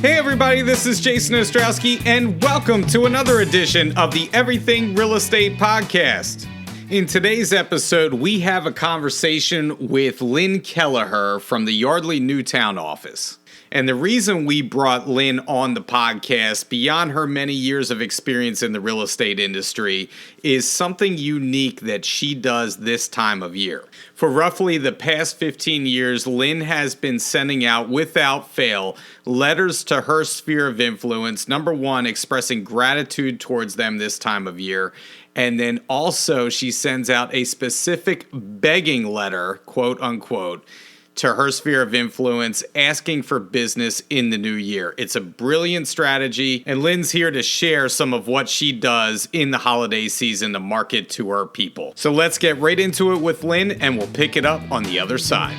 Hey everybody, this is Jason Ostrowski, and welcome to another edition of the Everything Real Estate Podcast. In today's episode, we have a conversation with Lynne Kelleher from the Yardley-Newtown office. And the reason we brought Lynne on the podcast, beyond her many years of experience in the real estate industry, is something unique that she does this time of year. For roughly the past 15 years, Lynne has been sending out, without fail, letters to her sphere of influence. Number one, expressing gratitude towards them this time of year. And then also she sends out a specific begging letter, quote unquote, to her sphere of influence, asking for business in the new year. It's a brilliant strategy, and Lynne's here to share some of what she does in the holiday season to market to her people. So let's get right into it with Lynne, and we'll pick it up on the other side.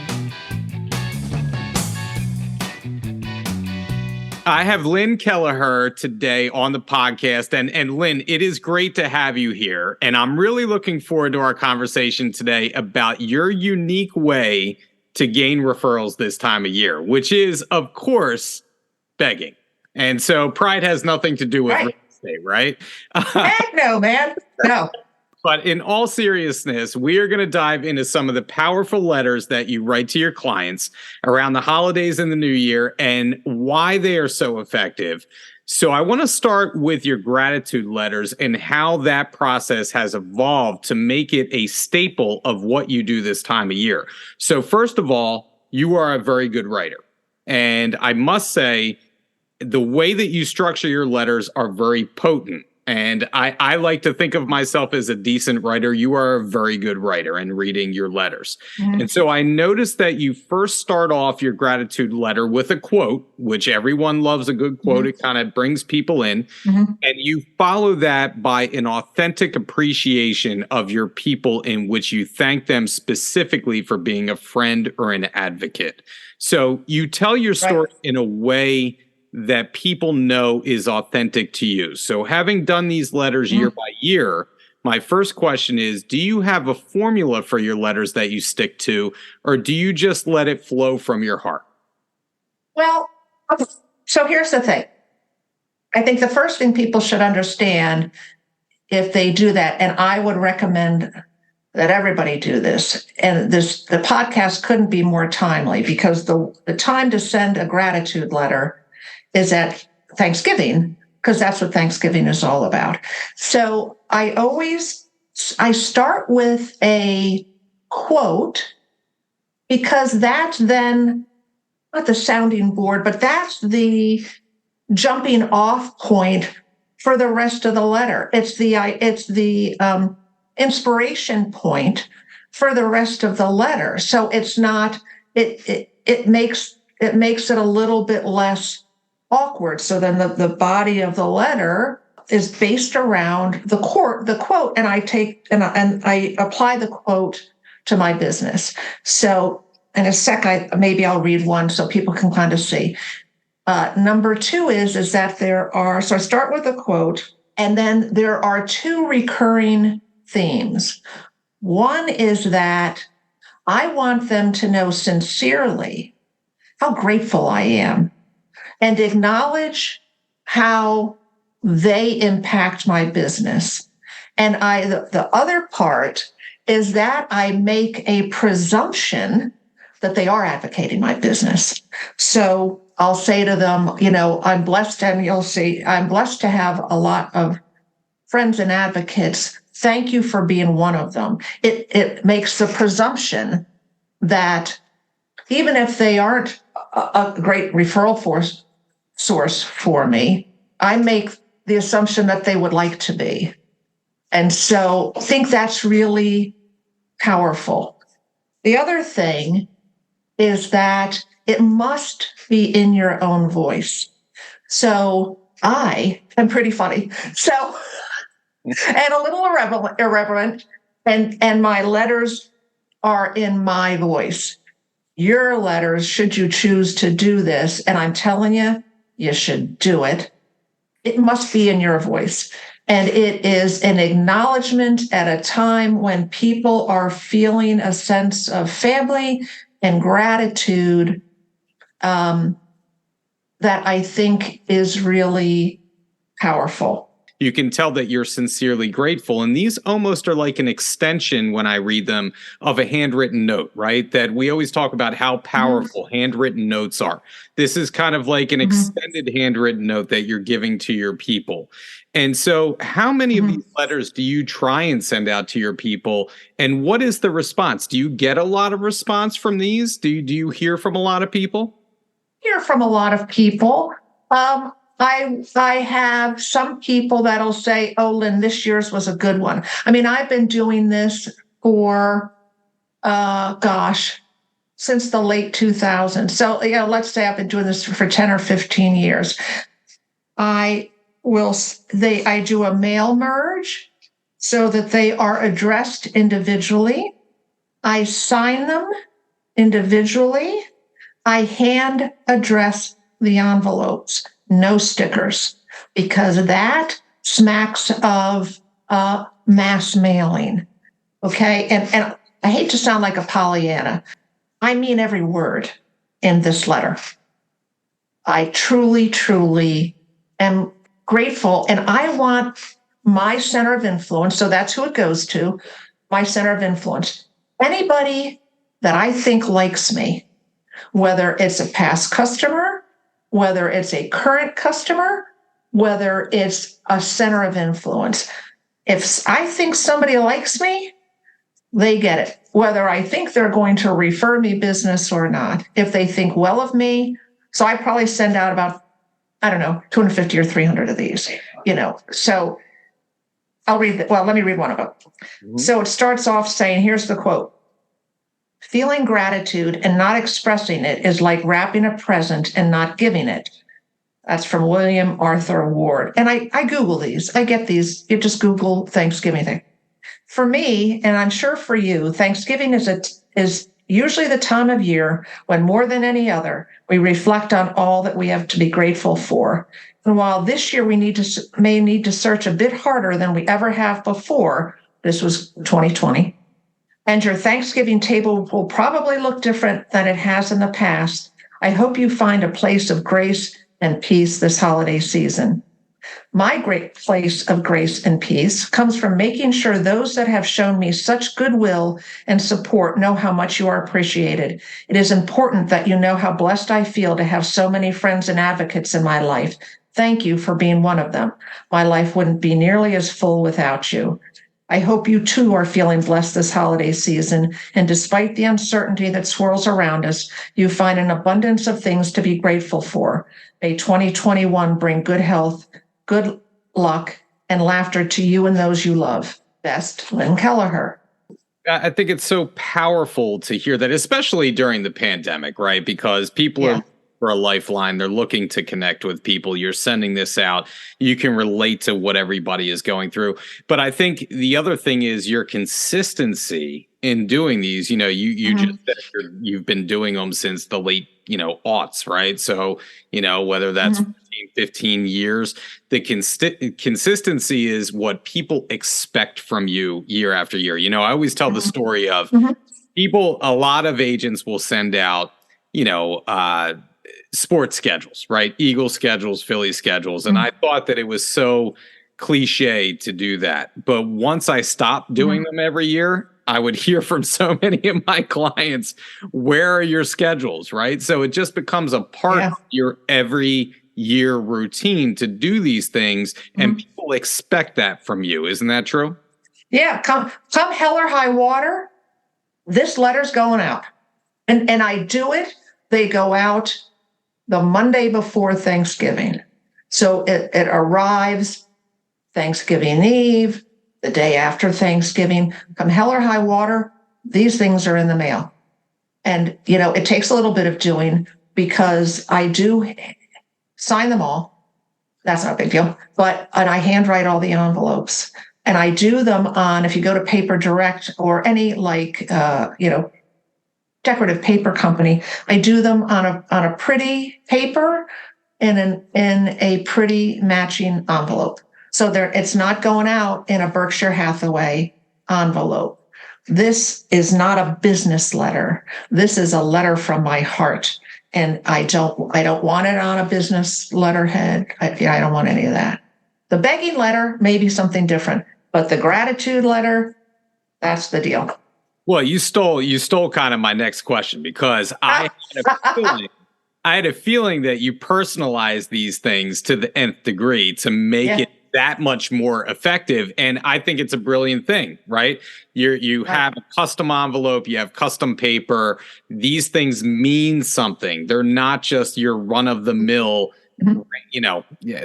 I have Lynne Kelleher today on the podcast, and Lynne, it is great to have you here, and I'm really looking forward to our conversation today about your unique way to gain referrals this time of year, which is, of course, begging. And so pride has nothing to do with real estate, right? Heck no, man. No. But in all seriousness, we are going to dive into some of the powerful letters that you write to your clients around the holidays and the new year and why they are so effective. So I want to start with your gratitude letters and how that process has evolved to make it a staple of what you do this time of year. So first of all, you are a very good writer. And I must say, the way that you structure your letters are very potent. And I like to think of myself as a decent writer. You are a very good writer in reading your letters. Mm-hmm. And so I noticed that you first start off your gratitude letter with a quote, which everyone loves a good quote. Mm-hmm. It kind of brings people in. Mm-hmm. And you follow that by an authentic appreciation of your people in which you thank them specifically for being a friend or an advocate. So you tell your story in a way that people know is authentic to you. So having done these letters year by year, my first question is, do you have a formula for your letters that you stick to, or do you just let it flow from your heart? Well, so here's the thing. I think the first thing people should understand if they do that, and I would recommend that everybody do this, and the podcast couldn't be more timely because the time to send a gratitude letter is at Thanksgiving, because that's what Thanksgiving is all about. So I start with a quote because that's then not the sounding board, but that's the jumping off point for the rest of the letter. It's the inspiration point for the rest of the letter. So it's not, it makes it a little bit less awkward. So then the body of the letter is based around the quote, and I apply the quote to my business. So in a sec, maybe I'll read one so people can kind of see. Number two is that so I start with a quote, and then there are two recurring themes. One is that I want them to know sincerely how grateful I am and acknowledge how they impact my business. And the other part is that I make a presumption that they are advocating my business. So I'll say to them, I'm blessed, and you'll see, I'm blessed to have a lot of friends and advocates. Thank you for being one of them. It makes the presumption that even if they aren't a great referral source for me, I make the assumption that they would like to be. And so I think that's really powerful. The other thing is that it must be in your own voice. So I am pretty funny. So, and a little irreverent, and my letters are in my voice. Your letters, should you choose to do this, and I'm telling you, you should do it. It must be in your voice. And it is an acknowledgement at a time when people are feeling a sense of family and gratitude that I think is really powerful. You can tell that you're sincerely grateful. And these almost are like an extension, when I read them, of a handwritten note, right? That we always talk about how powerful handwritten notes are. This is kind of like an extended handwritten note that you're giving to your people. And so how many of these letters do you try and send out to your people? And what is the response? Do you get a lot of response from these? Do you hear from a lot of people? Hear from a lot of people. I have some people that'll say, "Oh, Lynn, this year's was a good one." I mean, I've been doing this for, since the late 2000s. So, let's say I've been doing this for 10 or 15 years. I do a mail merge so that they are addressed individually. I sign them individually. I hand address the envelopes. No stickers, because that smacks of mass mailing. Okay. And I hate to sound like a Pollyanna. I mean every word in this letter. I truly, truly am grateful. And I want my center of influence. So that's who it goes to, my center of influence. Anybody that I think likes me, whether it's a past customer, whether it's a current customer, whether it's a center of influence. If I think somebody likes me, they get it. Whether I think they're going to refer me business or not. If they think well of me, so I probably send out about, 250 or 300 of these, So let me read one of them. So it starts off saying, here's the quote. "Feeling gratitude and not expressing it is like wrapping a present and not giving it." That's from William Arthur Ward. And I Google these. I get these. You just Google Thanksgiving thing. For me, and I'm sure for you, Thanksgiving is usually the time of year when, more than any other, we reflect on all that we have to be grateful for. And while this year we may need to search a bit harder than we ever have before, this was 2020, and your Thanksgiving table will probably look different than it has in the past, I hope you find a place of grace and peace this holiday season. My great place of grace and peace comes from making sure those that have shown me such goodwill and support know how much you are appreciated. It is important that you know how blessed I feel to have so many friends and advocates in my life. Thank you for being one of them. My life wouldn't be nearly as full without you. I hope you too are feeling blessed this holiday season, and despite the uncertainty that swirls around us, you find an abundance of things to be grateful for. May 2021 bring good health, good luck, and laughter to you and those you love. Best, Lynne Kelleher. I think it's so powerful to hear that, especially during the pandemic, right? Because people are for a lifeline. They're looking to connect with people. You're sending this out. You can relate to what everybody is going through. But I think the other thing is your consistency in doing these. You just said you've been doing them since the late, aughts, right? So, whether that's 15 years, the consistency is what people expect from you year after year. I always tell the story of people, a lot of agents will send out, sports schedules, right? Eagle schedules, Philly schedules. And I thought that it was so cliche to do that. But once I stopped doing them every year, I would hear from so many of my clients, where are your schedules, right? So it just becomes a part of your every year routine to do these things. And people expect that from you. Isn't that true? Yeah. Come hell or high water, this letter's going out. And I do it. They go out the Monday before Thanksgiving. So it arrives Thanksgiving Eve, the day after Thanksgiving. Come hell or high water, these things are in the mail. And, it takes a little bit of doing, because I do sign them all. That's not a big deal. And I handwrite all the envelopes. And I do them on, if you go to Paper Direct or any decorative paper company, I do them on a pretty paper and in a pretty matching envelope. So it's not going out in a Berkshire Hathaway envelope. this is not a business letter. This is a letter from my heart. And I don't want it on a business letterhead. I don't want any of that. The begging letter may be something different, but the gratitude letter, that's the deal. Well, you stole kind of my next question, because I had a feeling that you personalize these things to the nth degree to make it that much more effective. And I think it's a brilliant thing, right? You have a custom envelope, you have custom paper. These things mean something. They're not just your run of the mill,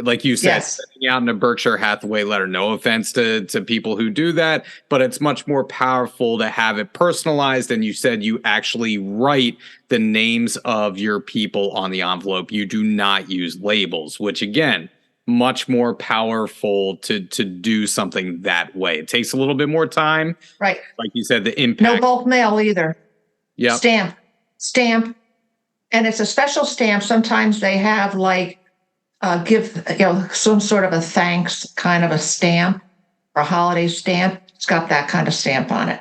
like you said, sending out in a Berkshire Hathaway letter. No offense to people who do that, but it's much more powerful to have it personalized. And you said you actually write the names of your people on the envelope. You do not use labels, which again, much more powerful to do something that way. It takes a little bit more time. Right. Like you said, the impact. No bulk mail either. Yeah. Stamp. And it's a special stamp. Sometimes they have like give some sort of a thanks kind of a stamp or a holiday stamp. It's got that kind of stamp on it.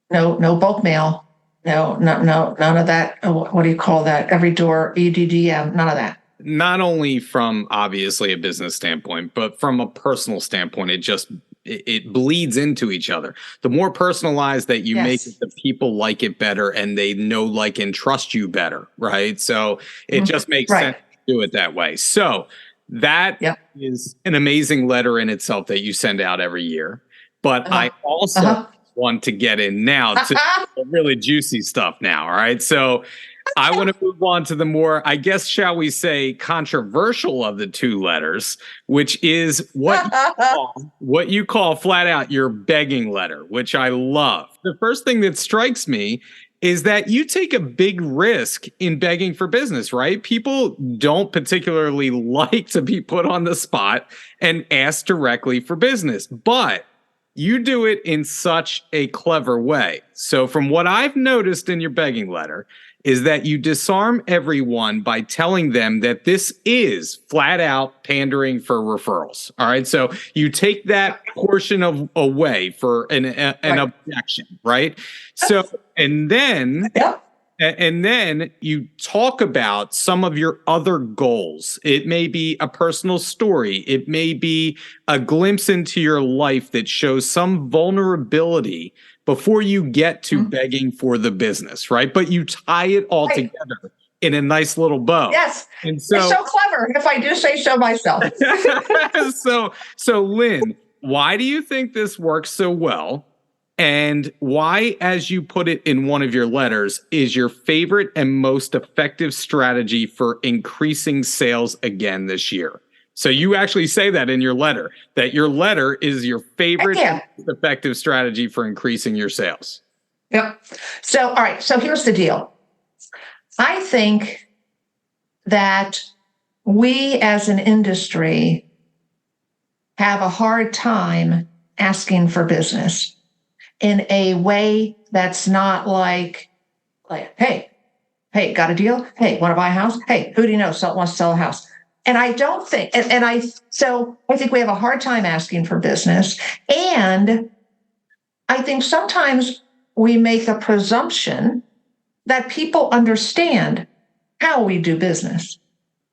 No bulk mail. No, none of that. What do you call that? Every door, EDDM, none of that. Not only from obviously a business standpoint, but from a personal standpoint, it bleeds into each other. The more personalized that you make it, the people like it better, and they know, like, and trust you better, right? So it just makes sense to do it that way. So that is an amazing letter in itself that you send out every year. But I also want to get in now to the really juicy stuff now, all right? So I want to move on to the more, I guess, shall we say, controversial of the two letters, which is what you call flat out your begging letter, which I love. The first thing that strikes me is that you take a big risk in begging for business, right? People don't particularly like to be put on the spot and asked directly for business, but you do it in such a clever way. So from what I've noticed in your begging letter is that you disarm everyone by telling them that this is flat out pandering for referrals. All right. So you take that portion of away for an objection, right? So, and then you talk about some of your other goals. It may be a personal story. It may be a glimpse into your life that shows some vulnerability before you get to begging for the business, right? But you tie it all together in a nice little bow. Yes. And so, it's so clever, if I do say so myself. So Lynne, why do you think this works so well? And why, as you put it in one of your letters, is your favorite and most effective strategy for increasing sales again this year? So you actually say that in your letter, that your letter is your favorite and most effective strategy for increasing your sales. Yep. So, all right. So here's the deal. I think that we as an industry have a hard time asking for business in a way that's not like, hey, got a deal? Hey, want to buy a house? Hey, who do you know wants to sell a house? And I don't think, so I think we have a hard time asking for business. And I think sometimes we make a presumption that people understand how we do business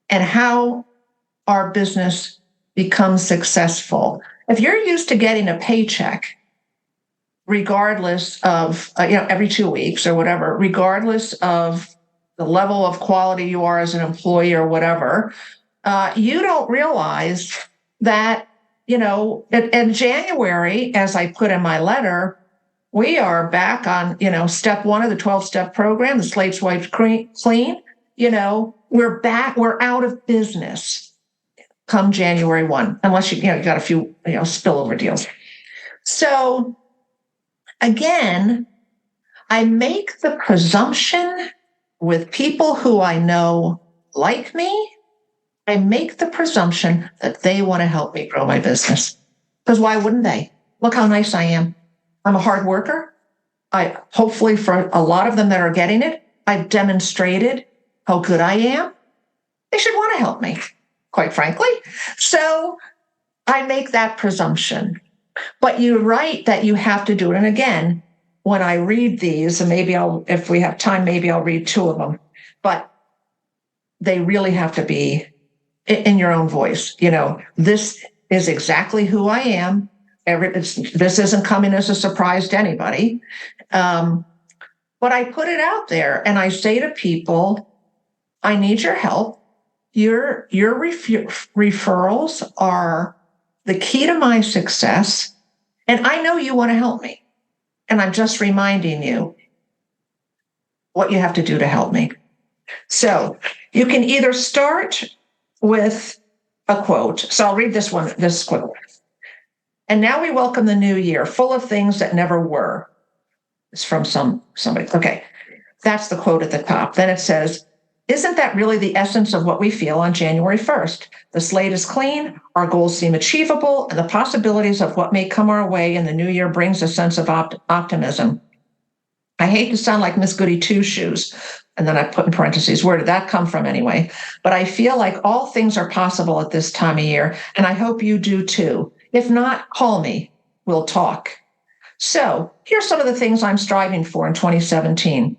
and how our business becomes successful. If you're used to getting a paycheck, regardless of, every 2 weeks or whatever, regardless of the level of quality you are as an employee or whatever, you don't realize that, in January, as I put in my letter, we are back on, step 1 of the 12-step program, the slate's wiped clean. We're back, we're out of business come January 1, unless you got a few, spillover deals. So again, I make the presumption with people who I know like me. I make the presumption that they want to help me grow my business. Because why wouldn't they? Look how nice I am. I'm a hard worker. Hopefully for a lot of them that are getting it, I've demonstrated how good I am. They should want to help me, quite frankly. So I make that presumption. But you're right that you have to do it. And again, when I read these, and maybe if we have time, maybe I'll read two of them, but they really have to be in your own voice. This is exactly who I am. This isn't coming as a surprise to anybody. But I put it out there and I say to people, I need your help. Your referrals are the key to my success. And I know you want to help me. And I'm just reminding you what you have to do to help me. So you can either start with a quote. So I'll read this quote. And now we welcome the new year, full of things that never were. It's from somebody. Okay, that's the quote at the top. Then it says, isn't that really the essence of what we feel on January 1st? The slate is clean, our goals seem achievable, and the possibilities of what may come our way in the new year brings a sense of optimism. I hate to sound like Miss Goody Two-Shoes, and then I put in parentheses, where did that come from anyway? But I feel like all things are possible at this time of year, and I hope you do too. If not, call me. We'll talk. So here's some of the things I'm striving for in 2017.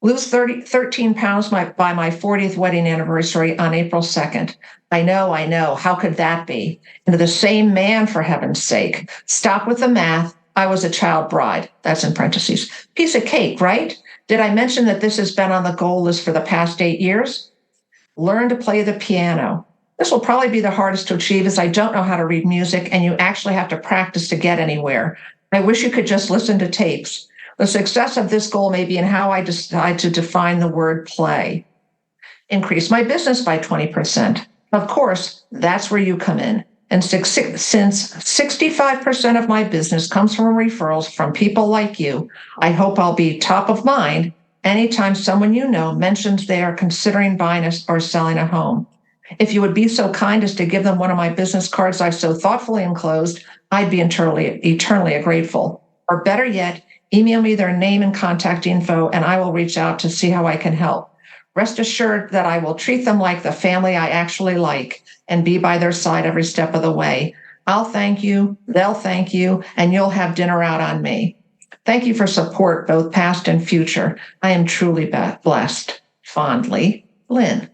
Lose 13 pounds by my 40th wedding anniversary on April 2nd. I know. How could that be? Into the same man, for heaven's sake. Stop with the math. I was a child bride. That's in parentheses. Piece of cake, right? Did I mention that this has been on the goal list for the past 8 years? Learn to play the piano. This will probably be the hardest to achieve, as I don't know how to read music and you actually have to practice to get anywhere. I wish you could just listen to tapes. The success of this goal may be in how I decide to define the word play. Increase my business by 20%. Of course, that's where you come in. And since 65% of my business comes from referrals from people like you, I hope I'll be top of mind anytime someone you know mentions they are considering buying or selling a home. If you would be so kind as to give them one of my business cards I've so thoughtfully enclosed, I'd be eternally grateful. Or better yet, email me their name and contact info, and I will reach out to see how I can help. Rest assured that I will treat them like the family I actually like and be by their side every step of the way. I'll thank you, they'll thank you, and you'll have dinner out on me. Thank you for support, both past and future. I am truly blessed. Fondly, Lynn.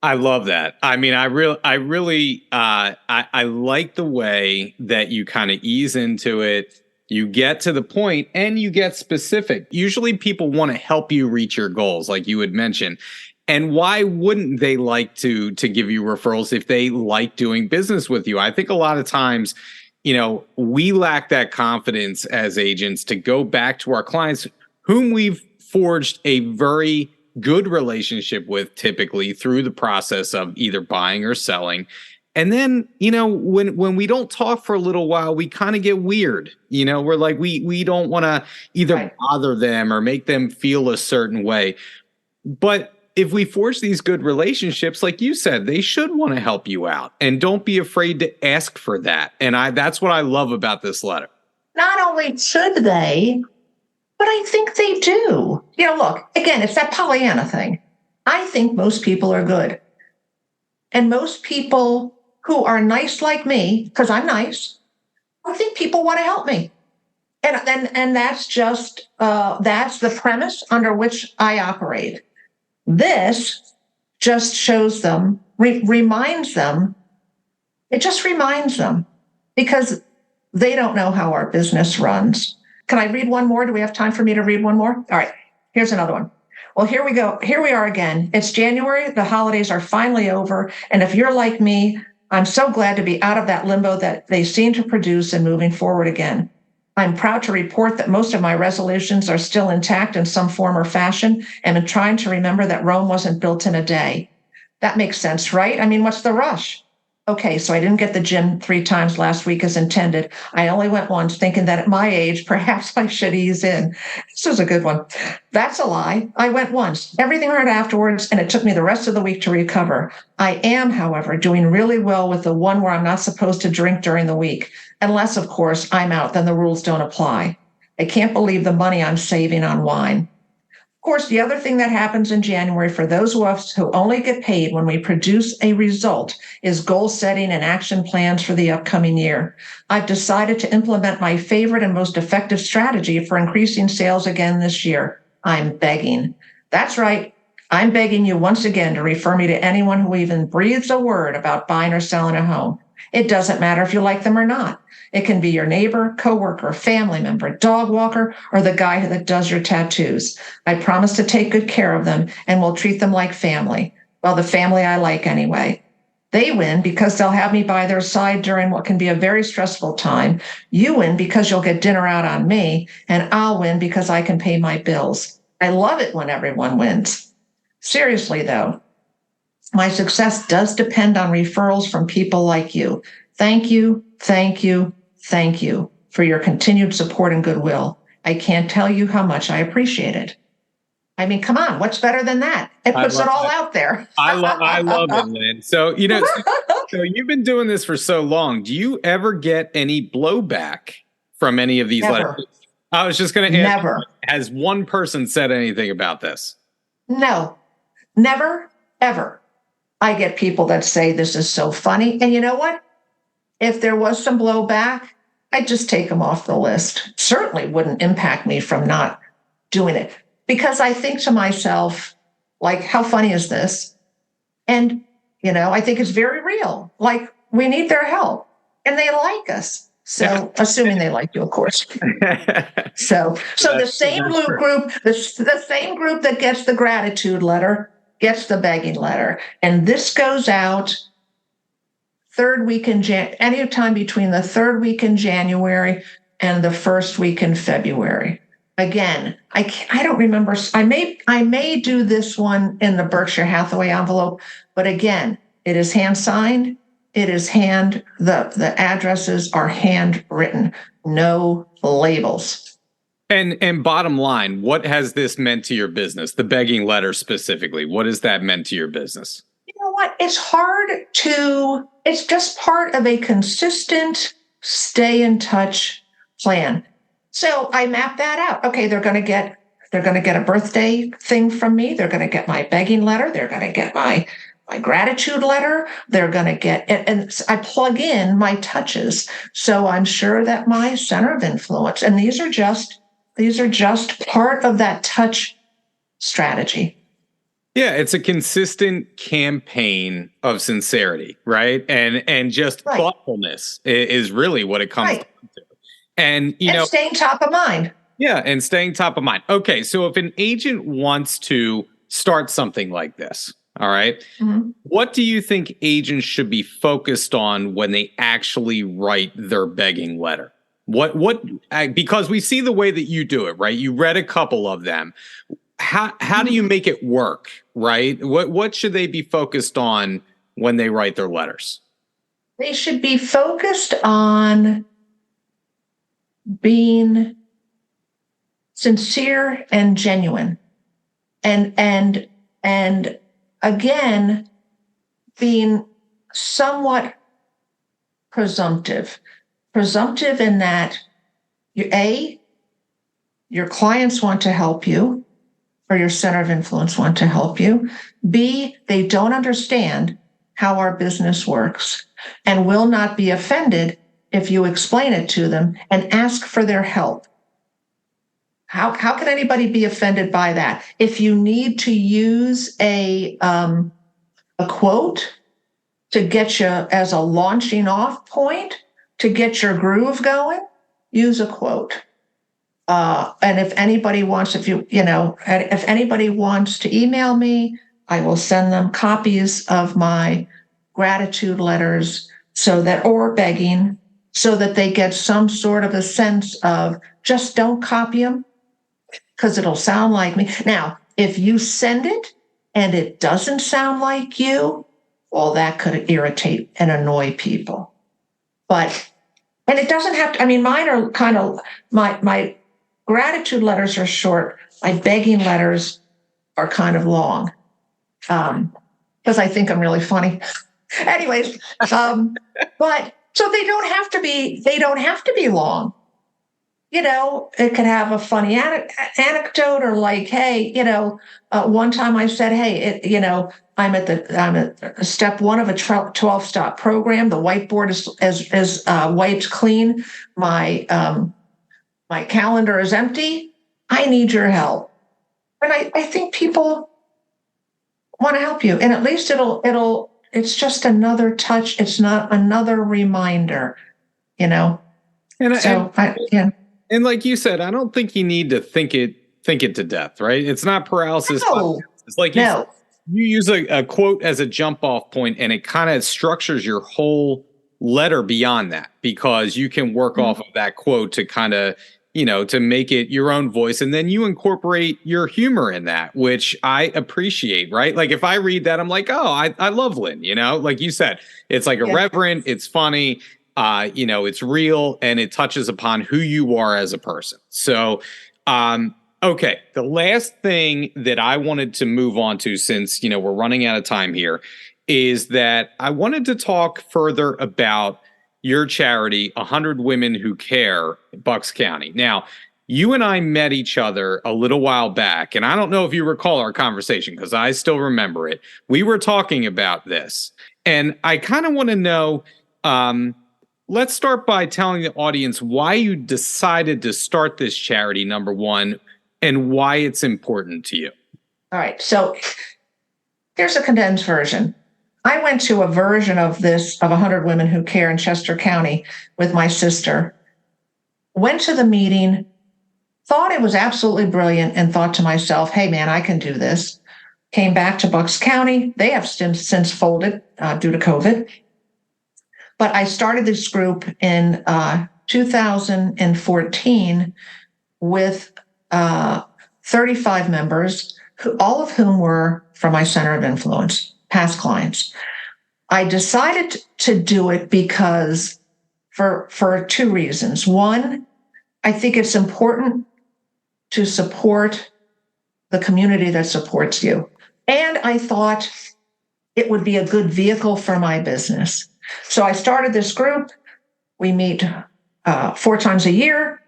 I love that. I mean, I really like the way that you kind of ease into it. You get to the point and you get specific. Usually people want to help you reach your goals, like you had mentioned. And why wouldn't they like to give you referrals if they like doing business with you? I think a lot of times, we lack that confidence as agents to go back to our clients whom we've forged a very good relationship with, typically through the process of either buying or selling. And then, when we don't talk for a little while, we kind of get weird. We're like, we don't want to either bother them or make them feel a certain way. But if we forge these good relationships, like you said, they should want to help you out, and don't be afraid to ask for that. And that's what I love about this letter. Not only should they, but I think they do. Look, again, it's that Pollyanna thing. I think most people are good. And most people who are nice like me, because I'm nice, I think people want to help me. And that's just, that's the premise under which I operate. This just shows them, reminds them, it just reminds them, because they don't know how our business runs. Can I read one more? Do we have time for me to read one more? All right, here's another one. Well, here we go. Here we are again. It's January. The holidays are finally over. And if you're like me, I'm so glad to be out of that limbo that they seem to produce and moving forward again. I'm proud to report that most of my resolutions are still intact in some form or fashion, and I'm trying to remember that Rome wasn't built in a day. That makes sense, right? I mean, what's the rush? Okay, so I didn't get the gym 3 times last week as intended. I only went once, thinking that at my age, perhaps I should ease in. This is a good one. That's a lie. I went once. Everything hurt afterwards, and it took me the rest of the week to recover. I am, however, doing really well with the one where I'm not supposed to drink during the week. Unless, of course, I'm out, then the rules don't apply. I can't believe the money I'm saving on wine. Of course, the other thing that happens in January for those of us who only get paid when we produce a result is goal setting and action plans for the upcoming year. I've decided to implement my favorite and most effective strategy for increasing sales again this year. I'm begging. That's right. I'm begging you once again to refer me to anyone who even breathes a word about buying or selling a home. It doesn't matter if you like them or not. It can be your neighbor, coworker, family member, dog walker, or the guy that does your tattoos. I promise to take good care of them and will treat them like family. Well, the family I like anyway. They win because they'll have me by their side during what can be a very stressful time. You win because you'll get dinner out on me, and I'll win because I can pay my bills. I love it when everyone wins. Seriously, though, my success does depend on referrals from people like you. Thank you, thank you, thank you for your continued support and goodwill. I can't tell you how much I appreciate it. I mean, come on, what's better than that? It puts it all out there. I love it, Lynn. So, so you've been doing this for so long. Do you ever get any blowback from any of these letters? I was just going to ask, never. Has one person said anything about this? No, never, ever. I get people that say this is so funny. And you know what? If there was some blowback, I'd just take them off the list. Certainly wouldn't impact me from not doing it. Because I think to myself, like, how funny is this? And, I think it's very real. Like, we need their help and they like us. So, assuming they like you, of course. So the same group, the same group that gets the gratitude letter gets the begging letter. And this goes out third week in anytime between the third week in January and the first week in February. Again, I don't remember. I may do this one in the Berkshire Hathaway envelope, but again, it is hand signed. It is the addresses are handwritten, no labels. And bottom line, what has this meant to your business? The begging letter specifically, what has that meant to your business? You know what? It's just part of a consistent stay in touch plan. So I map that out. Okay, they're going to get a birthday thing from me. They're going to get my begging letter. They're going to get my gratitude letter. They're going to get it. And I plug in my touches. So I'm sure that my center of influence, and these are just part of that touch strategy. Yeah, it's a consistent campaign of sincerity, right? And just thoughtfulness is really what it comes down to. And staying top of mind. Yeah, and staying top of mind. Okay, so if an agent wants to start something like this, all right, what do you think agents should be focused on when they actually write their begging letter? Because we see the way that you do it, right? You read a couple of them. How do you make it work, right? What should they be focused on when they write their letters? They should be focused on being sincere and genuine, and again, being somewhat presumptive in that your clients want to help you, or your center of influence want to help you. B, they don't understand how our business works and will not be offended if you explain it to them and ask for their help. How can anybody be offended by that? If you need to use a quote to get you as a launching off point, to get your groove going, use a quote. And if anybody wants, if anybody wants to email me, I will send them copies of my gratitude letters or begging, so that they get some sort of a sense of, just don't copy them because it'll sound like me. Now, if you send it and it doesn't sound like you, well, that could irritate and annoy people. And it doesn't have to, mine are kind of, my gratitude letters are short. My begging letters are kind of long, because I think I'm really funny. Anyways, but so they don't have to be long. it could have a funny anecdote, or like, hey, one time I said, hey, I'm at step one of a 12-step program. The whiteboard is wiped clean. My calendar is empty. I need your help. And I think people want to help you. And at least it's just another touch. It's not another reminder, And yeah. And like you said, I don't think you need to think it to death, right? It's not paralysis. No. It's like you use a quote as a jump off point, and it kind of structures your whole letter beyond that, because you can work off of that quote to kind of, to make it your own voice. And then you incorporate your humor in that, which I appreciate, right? Like if I read that, I'm like, oh, I love Lynne, like you said, it's like irreverent, it's funny. It's real, and it touches upon who you are as a person. So, okay. The last thing that I wanted to move on to, since, we're running out of time here, is that I wanted to talk further about your charity, 100 Women Who Care, Bucks County. Now, you and I met each other a little while back, and I don't know if you recall our conversation, because I still remember it. We were talking about this, and I kind of want to know, let's start by telling the audience why you decided to start this charity, number one, and why it's important to you. All right. So here's a condensed version. I went to a version of 100 Women Who Care in Chester County with my sister, went to the meeting, thought it was absolutely brilliant, and thought to myself, hey, man, I can do this. Came back to Bucks County. They have since folded due to COVID. But I started this group in 2014 with 35 members, all of whom were from my center of influence, past clients. I decided to do it because for two reasons. One, I think it's important to support the community that supports you. And I thought it would be a good vehicle for my business. So I started this group. We meet 4 times a year,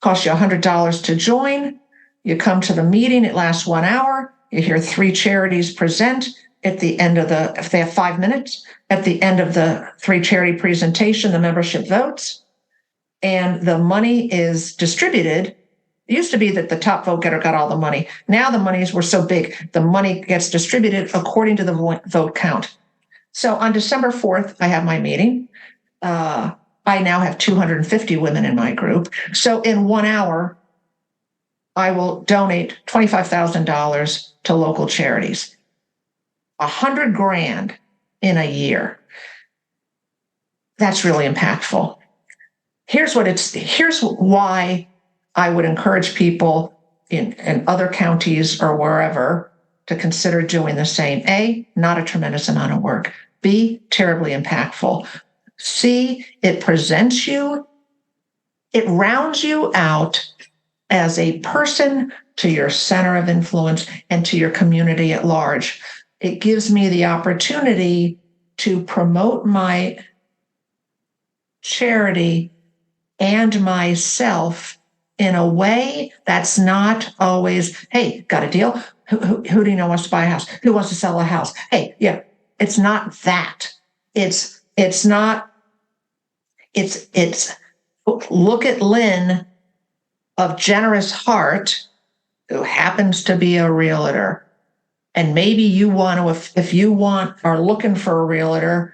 costs you $100 to join. You come to the meeting, it lasts 1 hour. You hear 3 charities present. At the end of if they have 5 minutes, at the end of the 3 charity presentation, the membership votes, and the money is distributed. It used to be that the top vote getter got all the money. Now the monies were so big, the money gets distributed according to the vote count. So on December 4th, I have my meeting. I now have 250 women in my group. So in 1 hour, I will donate $25,000 to local charities. $100,000 in a year. That's really impactful. Here's why I would encourage people in other counties or wherever to consider doing the same. A, not a tremendous amount of work. B, terribly impactful. C, it presents you, it rounds you out as a person to your center of influence and to your community at large. It gives me the opportunity to promote my charity and myself in a way that's not always, hey, got a deal? Who do you know wants to buy a house? Who wants to sell a house? Hey, yeah, it's not that. It's look at Lynne of generous heart, who happens to be a realtor. And maybe you want to, if you are looking for a realtor,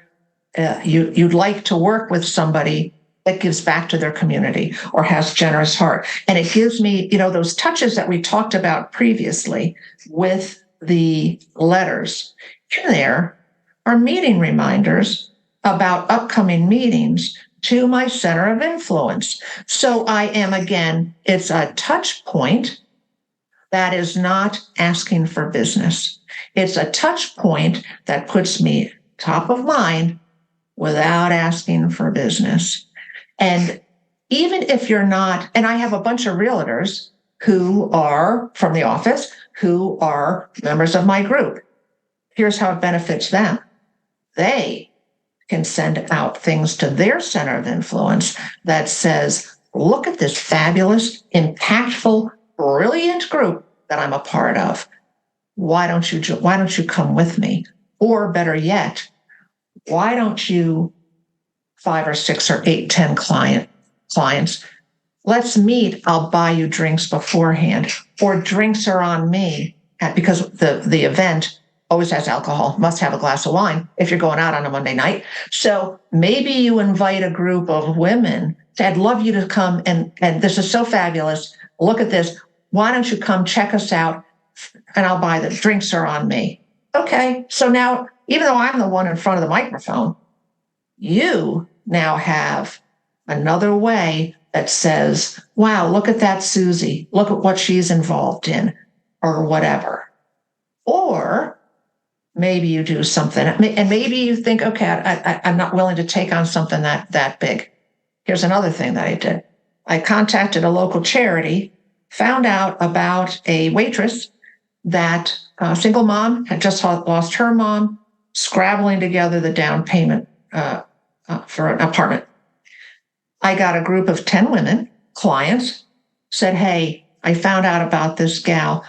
you'd like to work with somebody that gives back to their community or has generous heart. And it gives me, those touches that we talked about previously with the letters. In there are meeting reminders about upcoming meetings to my center of influence. So I am, again, it's a touch point that is not asking for business. It's a touch point that puts me top of mind without asking for business. And even if you're not, and I have a bunch of realtors who are from the office, who are members of my group. Here's how it benefits them. They can send out things to their center of influence that says, look at this fabulous, impactful, brilliant group that I'm a part of. Why don't you come with me? Or better yet, why don't you 5 or 6 or 8, 10 clients? Let's meet. I'll buy you drinks beforehand, or drinks are on me, because the event always has alcohol, must have a glass of wine if you're going out on a Monday night. So maybe you invite a group of women. I'd love you to come, and this is so fabulous. Look at this. Why don't you come check us out, and I'll buy the drinks are on me. Okay, so now, even though I'm the one in front of the microphone, you now have another way that says, wow, look at that Susie. Look at what she's involved in, or whatever. Or maybe you do something, and maybe you think, okay, I'm not willing to take on something that big. Here's another thing that I did. I contacted a local charity, found out about a waitress that a single mom had just lost her mom, scrabbling together the down payment for an apartment. I got a group of 10 women, clients, said, hey, I found out about this gal.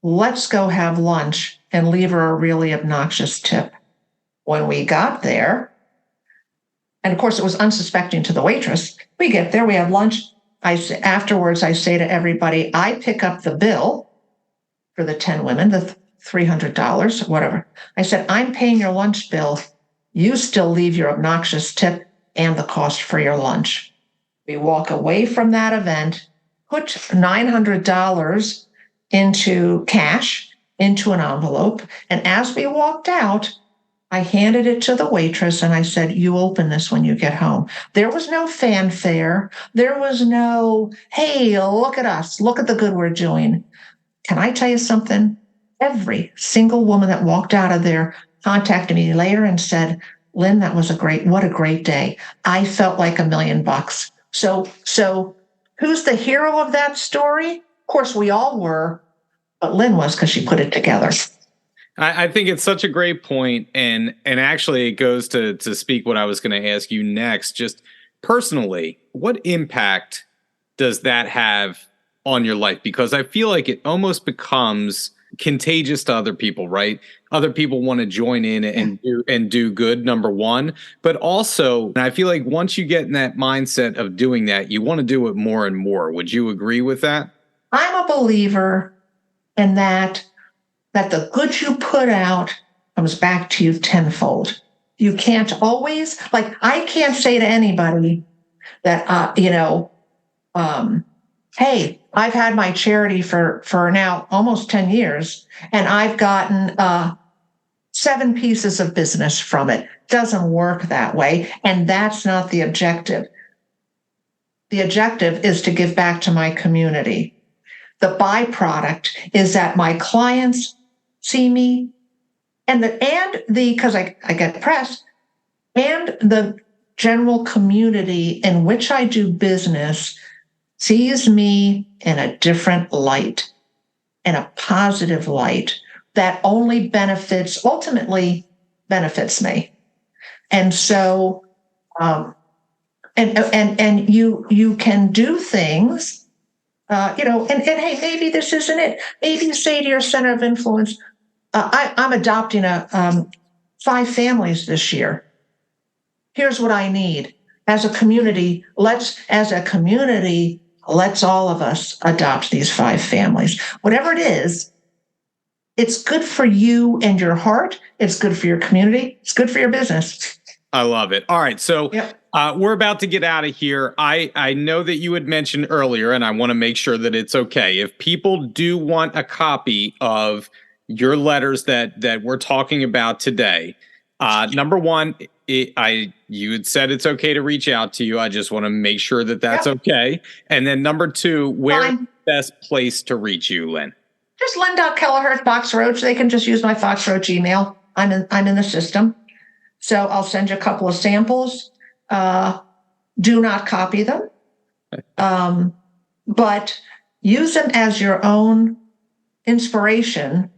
Let's go have lunch and leave her a really obnoxious tip. When we got there, and of course it was unsuspecting to the waitress, we get there, we have lunch. Afterwards, I say to everybody, I pick up the bill for the 10 women, the $300, whatever. I said, I'm paying your lunch bill. You still leave your obnoxious tip and the cost for your lunch. We walk away from that event, put $900 into cash, into an envelope. And as we walked out, I handed it to the waitress and I said, you open this when you get home. There was no fanfare. There was no, hey, look at us. Look at the good we're doing. Can I tell you something? Every single woman that walked out of there contacted me later and said, Lynn, what a great day. I felt like $1 million. So who's the hero of that story? Of course, we all were, but Lynn was, because she put it together. I think it's such a great point, and actually it goes to speak what I was going to ask you next. Just personally, what impact does that have on your life? Because I feel like it almost becomes contagious to other people, right? Other people want to join in and do good, number one. But also, and I feel like once you get in that mindset of doing that, you want to do it more and more. Would you agree with that? I'm a believer in that the good you put out comes back to you tenfold. You can't always, I can't say to anybody that, hey, I've had my charity for now almost 10 years, and I've gotten 7 pieces of business from it. Doesn't work that way, and that's not the objective. The objective is to give back to my community. The byproduct is that my clients see me, and because I get press, and the general community in which I do business sees me in a different light, in a positive light that only ultimately benefits me. And so, and you can do things, and hey, maybe this isn't it. Maybe you say to your center of influence, I'm adopting 5 families this year. Here's what I need. As a community, let's all of us adopt these 5 families. Whatever it is, it's good for you and your heart. It's good for your community. It's good for your business. I love it. All right. So we're about to get out of here. I know that you had mentioned earlier, and I want to make sure that it's okay. If people do want a copy of your letters that we're talking about today, number one, you had said it's okay to reach out to you. I just want to make sure that that's okay. And then number 2, where's the best place to reach you, Lynne? Just Lynne.Kelleher at Fox Roach. They can just use my Fox Roach email. I'm in the system. So I'll send you a couple of samples. Do not copy them. But use them as your own inspiration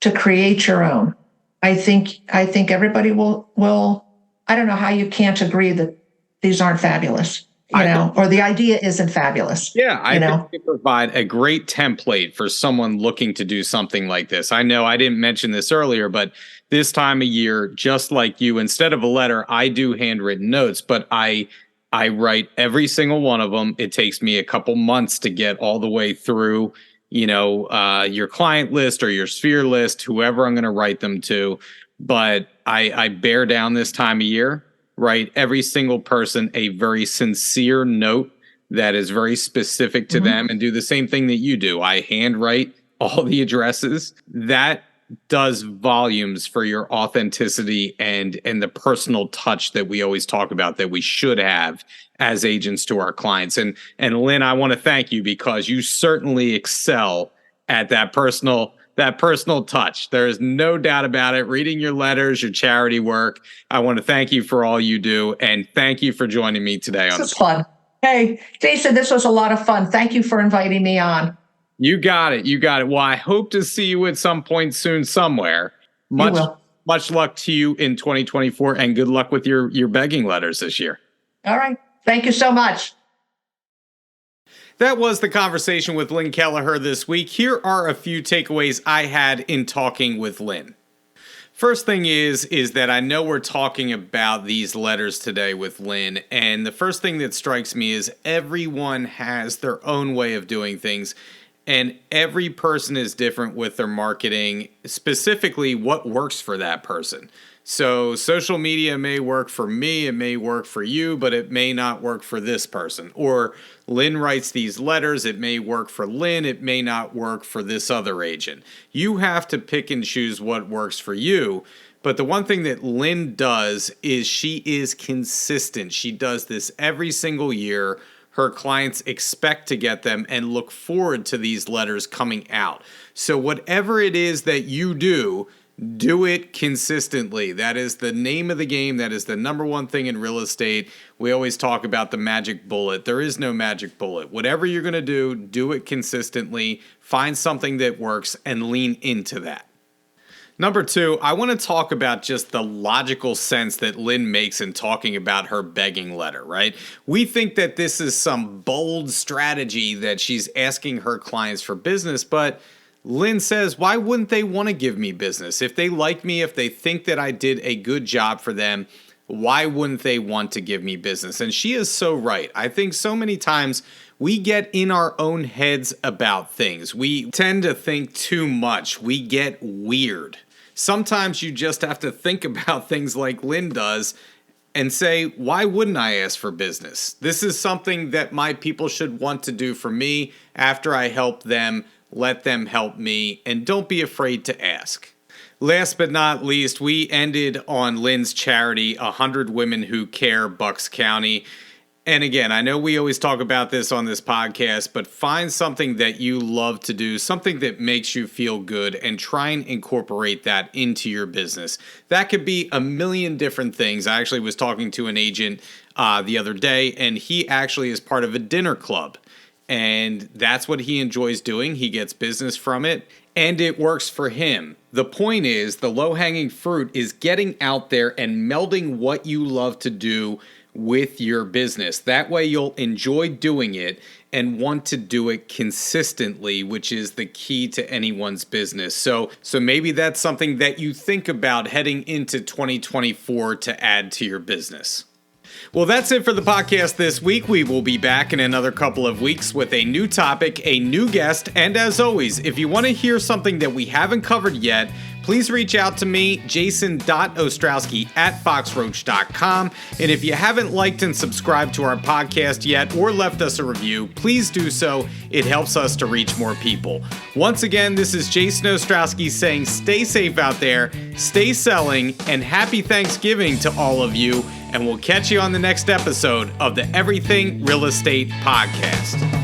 to create your own. I think everybody will. I don't know how you can't agree that these aren't fabulous. or the idea isn't fabulous. Yeah, I think they provide a great template for someone looking to do something like this. I know I didn't mention this earlier, but this time of year, just like you, instead of a letter, I do handwritten notes, but I write every single one of them. It takes me a couple months to get all the way through, your client list or your sphere list, whoever I'm going to write them to. But I bear down this time of year, write every single person a very sincere note that is very specific to them, and do the same thing that you do. I handwrite all the addresses. That does volumes for your authenticity and the personal touch that we always talk about that we should have as agents to our clients. And Lynne, I want to thank you because you certainly excel at that personal touch. There is no doubt about it. Reading your letters, your charity work. I want to thank you for all you do, and thank you for joining me today on this. This is fun. Hey, Jason, this was a lot of fun. Thank you for inviting me on. You got it. Well, I hope to see you at some point soon somewhere. Much luck to you in 2024, and good luck with your begging letters this year. All right. Thank you so much. That was the conversation with Lynne Kelleher this week. Here are a few takeaways I had in talking with Lynne. First thing is that I know we're talking about these letters today with Lynne, and the first thing that strikes me is everyone has their own way of doing things, and every person is different with their marketing, specifically what works for that person. So social media may work for me, it may work for you, but it may not work for this person. Or Lynne writes these letters, it may work for Lynne, it may not work for this other agent. You have to pick and choose what works for you. But the one thing that Lynne does is she is consistent. She does this every single year. Her clients expect to get them and look forward to these letters coming out. So whatever it is that you do it consistently. That is the name of the game. That is the number one thing in real estate. We always talk about the magic bullet. There is no magic bullet. Whatever you're going to do it consistently. Find something that works and lean into that. Number two, I want to talk about just the logical sense that Lynne makes in talking about her begging letter, right? We think that this is some bold strategy that she's asking her clients for business, but Lynne says, why wouldn't they want to give me business? If they like me, if they think that I did a good job for them, why wouldn't they want to give me business? And she is so right. I think so many times we get in our own heads about things. We tend to think too much. We get weird. Sometimes you just have to think about things like Lynne does and say, why wouldn't I ask for business? This is something that my people should want to do for me after I help them. Let them help me, and don't be afraid to ask. Last but not least, we ended on Lynne's charity, 100 Women Who Care, Bucks County. And again, I know we always talk about this on this podcast, but find something that you love to do, something that makes you feel good, and try and incorporate that into your business. That could be a million different things. I actually was talking to an agent the other day, and he actually is part of a dinner club. And that's what he enjoys doing. He gets business from it, and it works for him. The point is, the low-hanging fruit is getting out there and melding what you love to do with your business. That way you'll enjoy doing it and want to do it consistently, which is the key to anyone's business. So maybe that's something that you think about heading into 2024 to add to your business. Well, that's it for the podcast this week. We will be back in another couple of weeks with a new topic, a new guest, and as always, if you want to hear something that we haven't covered yet, please reach out to me, jason.ostrowski@foxroach.com. And if you haven't liked and subscribed to our podcast yet or left us a review, please do so. It helps us to reach more people. Once again, this is Jason Ostrowski saying stay safe out there, stay selling, and happy Thanksgiving to all of you. And we'll catch you on the next episode of the Everything Real Estate Podcast.